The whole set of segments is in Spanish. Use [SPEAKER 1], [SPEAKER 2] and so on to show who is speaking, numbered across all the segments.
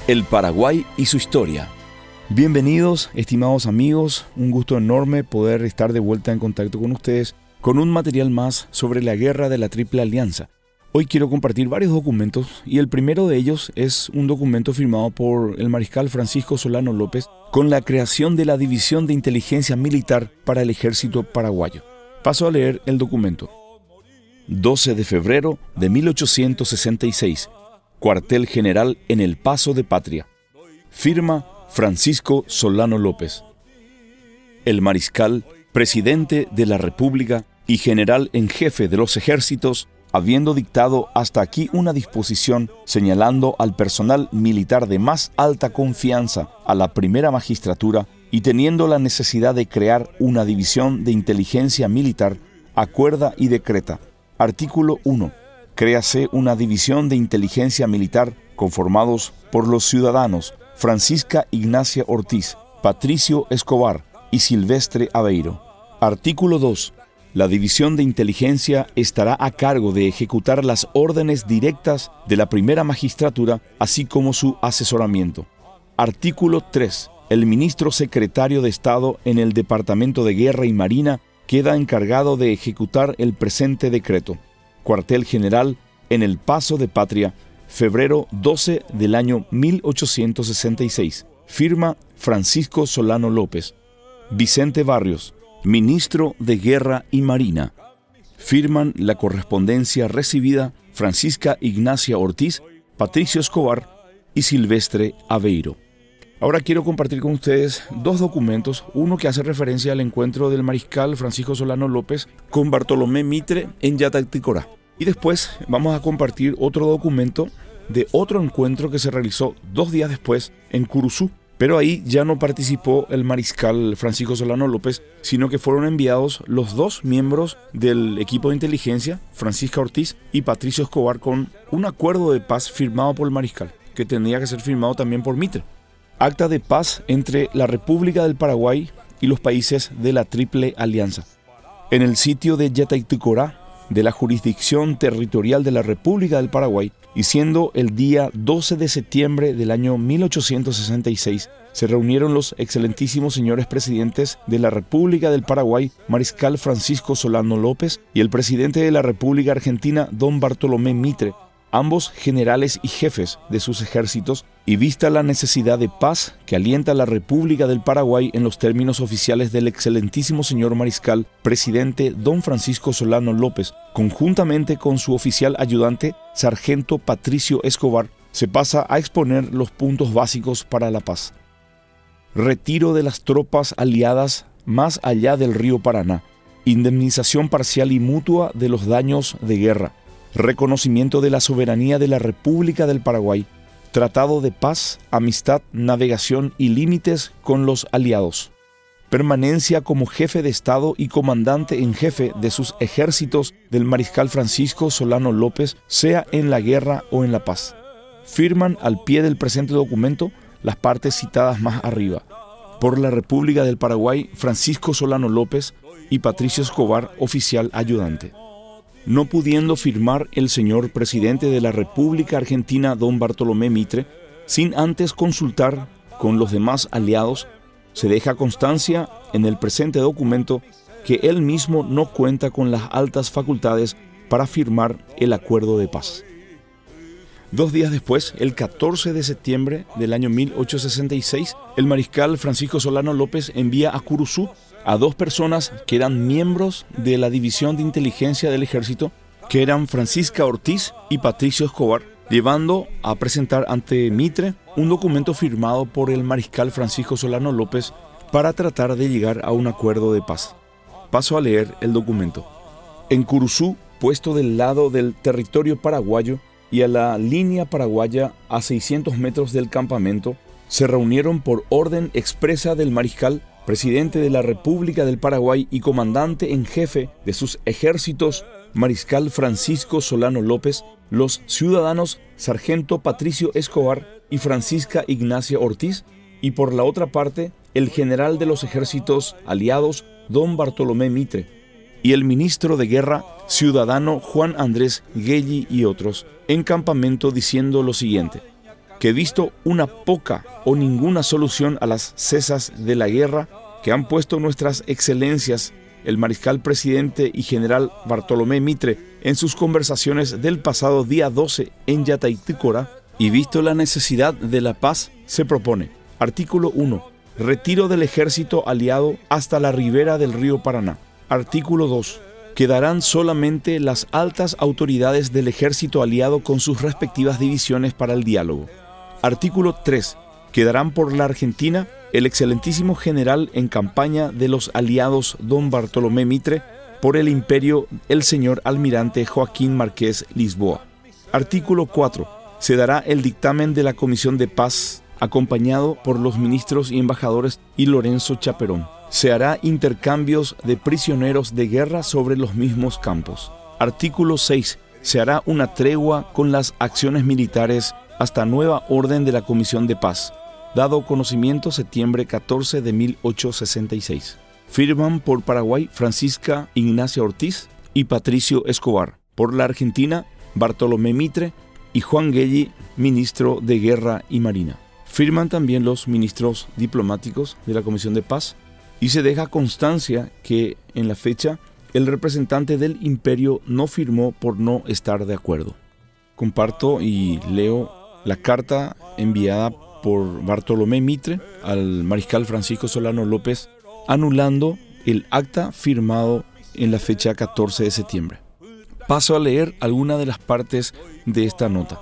[SPEAKER 1] El Paraguay y su historia. Bienvenidos, estimados amigos, un gusto enorme poder estar de vuelta en contacto con ustedes con un material más sobre la guerra de la Triple Alianza. Hoy quiero compartir varios documentos y el primero de ellos es un documento firmado por el mariscal Francisco Solano López con la creación de la División de Inteligencia Militar para el Ejército Paraguayo. Paso a leer el documento. 12 de febrero de 1866. Cuartel General en El Paso de Patria. Firma Francisco Solano López. El mariscal, presidente de la República y general en jefe de los ejércitos, habiendo dictado hasta aquí una disposición señalando al personal militar de más alta confianza a la primera magistratura y teniendo la necesidad de crear una división de inteligencia militar, acuerda y decreta. Artículo 1. Créase una división de inteligencia militar conformados por los ciudadanos Francisca Ignacia Ortiz, Patricio Escobar y Silvestre Aveiro. Artículo 2. La división de inteligencia estará a cargo de ejecutar las órdenes directas de la primera magistratura, así como su asesoramiento. Artículo 3. El ministro secretario de Estado en el Departamento de Guerra y Marina queda encargado de ejecutar el presente decreto. Cuartel General en El Paso de Patria, febrero 12 del año 1866. Firma Francisco Solano López. Vicente Barrios, ministro de Guerra y Marina. Firman la correspondencia recibida Francisca Ignacia Ortiz, Patricio Escobar y Silvestre Aveiro. Ahora quiero compartir con ustedes dos documentos, uno que hace referencia al encuentro del mariscal Francisco Solano López con Bartolomé Mitre en Yatacticorá. Y después vamos a compartir otro documento de otro encuentro que se realizó 2 días después en Curuzú. Pero ahí ya no participó el mariscal Francisco Solano López, sino que fueron enviados los 2 miembros del equipo de inteligencia, Francisca Ortiz y Patricio Escobar, con un acuerdo de paz firmado por el mariscal, que tenía que ser firmado también por Mitre. Acta de paz entre la República del Paraguay y los países de la Triple Alianza. En el sitio de Yatacticorá, de la jurisdicción territorial de la República del Paraguay, y siendo el día 12 de septiembre del año 1866, se reunieron los excelentísimos señores presidentes de la República del Paraguay, mariscal Francisco Solano López, y el presidente de la República Argentina, don Bartolomé Mitre, ambos generales y jefes de sus ejércitos, y vista la necesidad de paz que alienta la República del Paraguay en los términos oficiales del excelentísimo señor mariscal presidente don Francisco Solano López, conjuntamente con su oficial ayudante, sargento Patricio Escobar, se pasa a exponer los puntos básicos para la paz. Retiro de las tropas aliadas más allá del río Paraná, indemnización parcial y mutua de los daños de guerra, reconocimiento de la soberanía de la República del Paraguay, tratado de paz, amistad, navegación y límites con los aliados, permanencia como jefe de Estado y comandante en jefe de sus ejércitos del mariscal Francisco Solano López, sea en la guerra o en la paz. Firman al pie del presente documento las partes citadas más arriba. Por la República del Paraguay, Francisco Solano López y Patricio Escobar, oficial ayudante. No pudiendo firmar el señor presidente de la República Argentina, don Bartolomé Mitre, sin antes consultar con los demás aliados, se deja constancia en el presente documento que él mismo no cuenta con las altas facultades para firmar el acuerdo de paz. 2 días después, el 14 de septiembre del año 1866, el mariscal Francisco Solano López envía a Curuzú a 2 personas que eran miembros de la División de Inteligencia del Ejército, que eran Francisca Ortiz y Patricio Escobar, llevando a presentar ante Mitre un documento firmado por el mariscal Francisco Solano López para tratar de llegar a un acuerdo de paz. Paso a leer el documento. En Curuzú, puesto del lado del territorio paraguayo y a la línea paraguaya a 600 metros del campamento, se reunieron por orden expresa del mariscal presidente de la República del Paraguay y comandante en jefe de sus ejércitos, mariscal Francisco Solano López, los ciudadanos sargento Patricio Escobar y Francisca Ignacia Ortiz, y por la otra parte, el general de los ejércitos aliados, don Bartolomé Mitre, y el ministro de Guerra, ciudadano Juan Andrés Gelli y otros, en campamento diciendo lo siguiente: que visto una poca o ninguna solución a las cesas de la guerra que han puesto nuestras excelencias, el mariscal presidente y general Bartolomé Mitre, en sus conversaciones del pasado día 12 en Yataitícora, y visto la necesidad de la paz, se propone, artículo 1, retiro del ejército aliado hasta la ribera del río Paraná. Artículo 2, quedarán solamente las altas autoridades del ejército aliado con sus respectivas divisiones para el diálogo. Artículo 3, quedarán por la Argentina el excelentísimo general en campaña de los aliados don Bartolomé Mitre, por el imperio el señor almirante Joaquín Márquez Lisboa. Artículo 4. Se dará el dictamen de la Comisión de Paz, acompañado por los ministros y embajadores y Lorenzo Chaperón. Se hará intercambios de prisioneros de guerra sobre los mismos campos. Artículo 6. Se hará una tregua con las acciones militares hasta nueva orden de la Comisión de Paz, dado conocimiento septiembre 14 de 1866. Firman por Paraguay Francisca Ignacia Ortiz y Patricio Escobar. Por la Argentina, Bartolomé Mitre y Juan Gelli, ministro de Guerra y Marina. Firman también los ministros diplomáticos de la Comisión de Paz y se deja constancia que en la fecha el representante del imperio no firmó por no estar de acuerdo. Comparto y leo la carta enviada por Bartolomé Mitre al mariscal Francisco Solano López, anulando el acta firmado en la fecha 14 de septiembre. Paso a leer algunas de las partes de esta nota.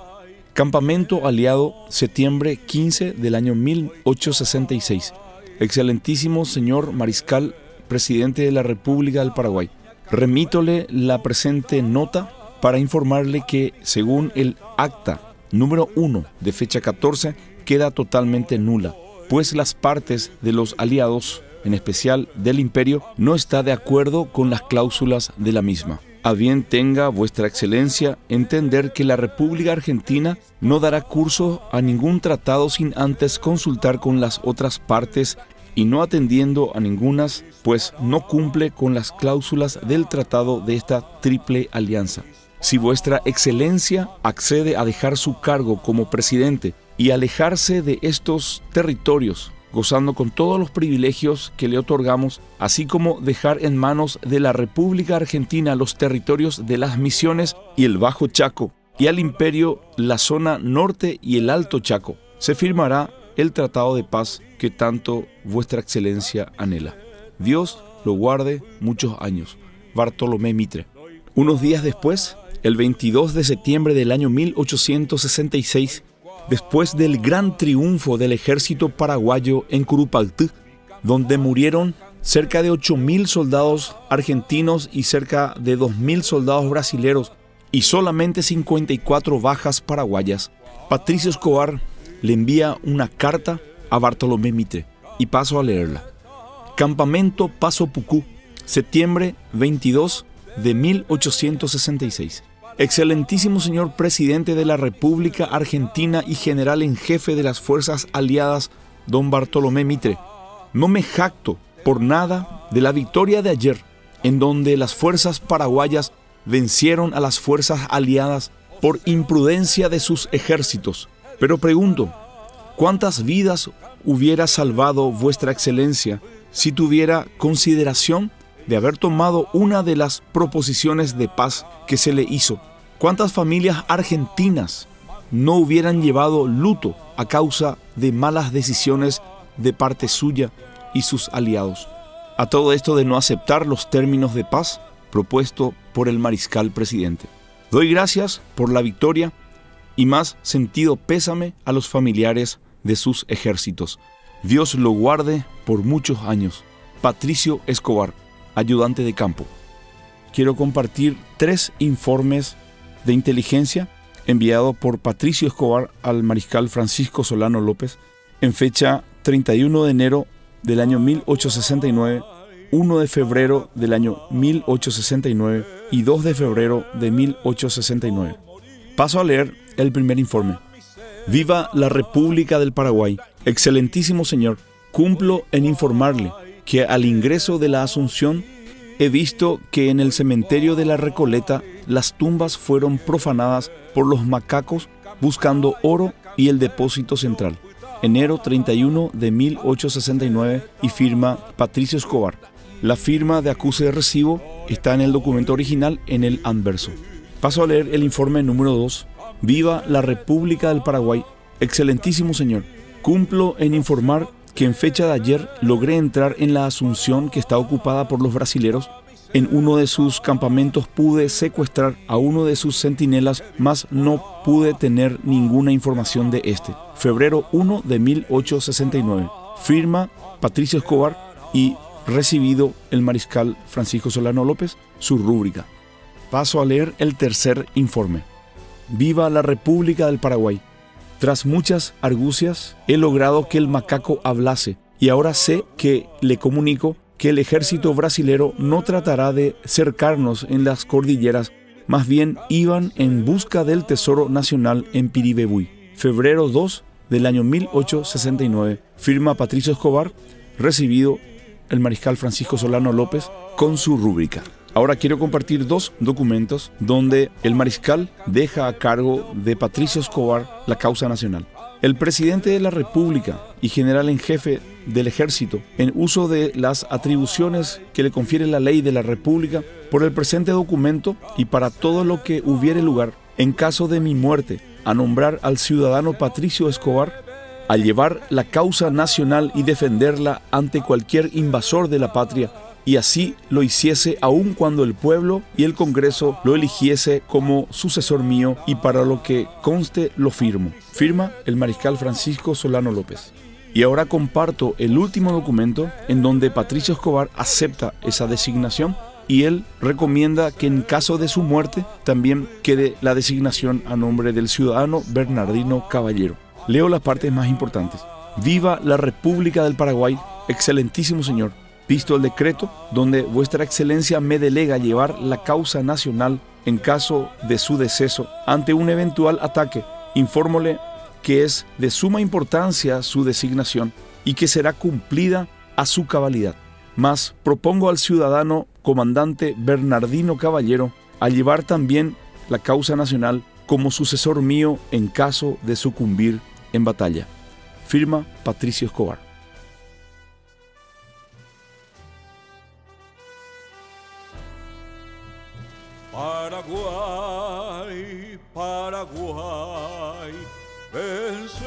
[SPEAKER 1] Campamento aliado, septiembre 15 del año 1866. Excelentísimo señor mariscal, presidente de la República del Paraguay. Remítole la presente nota para informarle que, según el acta número 1 de fecha 14, queda totalmente nula, pues las partes de los aliados, en especial del imperio, no está de acuerdo con las cláusulas de la misma. A bien tenga vuestra excelencia entender que la República Argentina no dará curso a ningún tratado sin antes consultar con las otras partes y no atendiendo a ningunas, pues no cumple con las cláusulas del tratado de esta triple alianza. Si vuestra excelencia accede a dejar su cargo como presidente y alejarse de estos territorios, gozando con todos los privilegios que le otorgamos, así como dejar en manos de la República Argentina los territorios de las Misiones y el Bajo Chaco, y al imperio la zona norte y el Alto Chaco, se firmará el tratado de paz que tanto vuestra excelencia anhela. Dios lo guarde muchos años. Bartolomé Mitre. Unos días después, el 22 de septiembre del año 1866, después del gran triunfo del ejército paraguayo en Curupaytí, donde murieron cerca de 8.000 soldados argentinos y cerca de 2.000 soldados brasileños y solamente 54 bajas paraguayas, Patricio Escobar le envía una carta a Bartolomé Mitre y paso a leerla. Campamento Paso Pucú, septiembre 22 de 1866. Excelentísimo señor presidente de la República Argentina y general en jefe de las fuerzas aliadas, don Bartolomé Mitre, no me jacto por nada de la victoria de ayer, en donde las fuerzas paraguayas vencieron a las fuerzas aliadas por imprudencia de sus ejércitos. Pero pregunto, ¿cuántas vidas hubiera salvado vuestra excelencia si tuviera consideración de haber tomado una de las proposiciones de paz que se le hizo? ¿Cuántas familias argentinas no hubieran llevado luto a causa de malas decisiones de parte suya y sus aliados? A todo esto de no aceptar los términos de paz propuesto por el mariscal presidente. Doy gracias por la victoria y más sentido pésame a los familiares de sus ejércitos. Dios lo guarde por muchos años. Patricio Escobar, ayudante de campo. Quiero compartir 3 informes de inteligencia enviados por Patricio Escobar al mariscal Francisco Solano López en fecha 31 de enero del año 1869, 1 de febrero del año 1869 y 2 de febrero de 1869. Paso a leer el primer informe. Viva la República del Paraguay. Excelentísimo señor, cumplo en informarle que al ingreso de la Asunción he visto que en el cementerio de la Recoleta las tumbas fueron profanadas por los macacos buscando oro y el Depósito Central. Enero 31 de 1869 y firma Patricio Escobar. La firma de acuse de recibo está en el documento original en el anverso. Paso a leer el informe número 2. Viva la República del Paraguay. Excelentísimo señor, cumplo en informar que en fecha de ayer logré entrar en la Asunción que está ocupada por los brasileros. En uno de sus campamentos pude secuestrar a uno de sus centinelas, mas no pude tener ninguna información de este. Febrero 1 de 1869. Firma Patricio Escobar y recibido el mariscal Francisco Solano López, su rúbrica. Paso a leer el tercer informe. Viva la República del Paraguay. Tras muchas argucias, he logrado que el macaco hablase y ahora sé que le comunico que el ejército brasilero no tratará de cercarnos en las cordilleras, más bien iban en busca del tesoro nacional en Piribebuy. Febrero 2 del año 1869. Firma Patricio Escobar, recibido el mariscal Francisco Solano López con su rúbrica. Ahora quiero compartir dos documentos donde el mariscal deja a cargo de Patricio Escobar la causa nacional. El presidente de la República y general en jefe del ejército, en uso de las atribuciones que le confiere la ley de la República, por el presente documento y para todo lo que hubiere lugar, en caso de mi muerte, a nombrar al ciudadano Patricio Escobar, a llevar la causa nacional y defenderla ante cualquier invasor de la patria, y así lo hiciese aun cuando el pueblo y el Congreso lo eligiese como sucesor mío, y para lo que conste lo firmo. Firma el mariscal Francisco Solano López. Y ahora comparto el último documento en donde Patricio Escobar acepta esa designación y él recomienda que en caso de su muerte también quede la designación a nombre del ciudadano Bernardino Caballero. Leo las partes más importantes. Viva la República del Paraguay, excelentísimo señor. Visto el decreto donde vuestra excelencia me delega llevar la causa nacional en caso de su deceso ante un eventual ataque, infórmole que es de suma importancia su designación y que será cumplida a su cabalidad. Mas propongo al ciudadano comandante Bernardino Caballero a llevar también la causa nacional como sucesor mío en caso de sucumbir en batalla. Firma Patricio Escobar.
[SPEAKER 2] Paraguay, Paraguay, vencer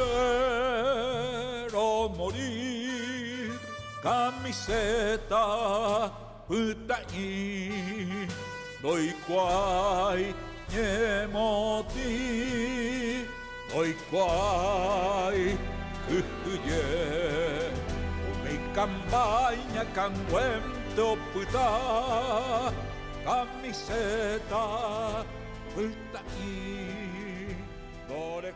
[SPEAKER 2] o morir, camiseta, putaí, doi quai, ñemoti, doi quai, cuye, umi cambaña, canguento, putá, camiseta, putaí, dore